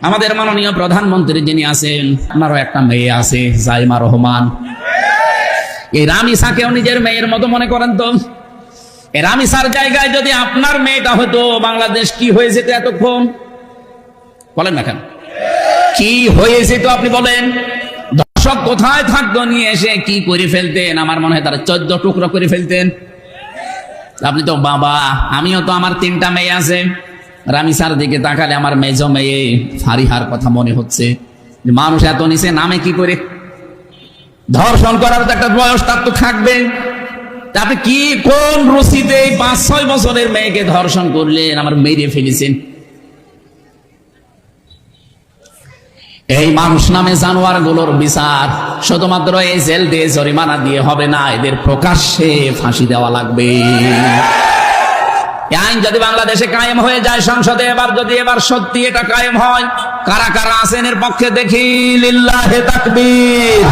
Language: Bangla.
আমাদের মাননীয় প্রধানমন্ত্রী যিনি আছেন, আপনারও একটা মেয়ে আছে জাইমা রহমান। এই রামিসাকেও নিজের মেয়ের মতো মনে করেন তো? এই রামিসার জায়গায় যদি আপনার মেয়েটা হতো, বাংলাদেশ কি হয়ে যেত এতক্ষণ? বলেন না কেন, কি হয়েছে তো আপনি বলেন? দর্শক কোথায় থাকতো, নিয়ে এসে কি করে ফেলতেন? আমার মনে হয় তারা 14 টুকরো করে ফেলতেন। আপনি তো বাবা, আমিও তো, আমার 3টা মেয়ে আছে। রামিসার দিকে তাকালে আমার মেজ মেয়ে ফারিহার কথা মনে হচ্ছে। মানুষ এত নিচে নামে কি করে? ধর্ষণ করার তো একটা বয়স তার তো থাকবে। আপনি কি কোন রুচিতে 5-6 বছরের মেয়েকে ধর্ষণ করলেন, আমার মেরে ফেলেছেন? এই মানুষ নামে জানোয়ার গুলোর বিচার শুধুমাত্র এই জেল দিয়ে জরিমানা দিয়ে হবে না, এদের প্রকাশ্যে ফাঁসি দেওয়া লাগবে। আইন যদি বাংলাদেশে কায়েম হয়ে যায় সংসদে, এবার সত্যি এটা কায়েম হয়, কারা কারা আছেন এর পক্ষে দেখি? লিল্লাহে তাকবীর।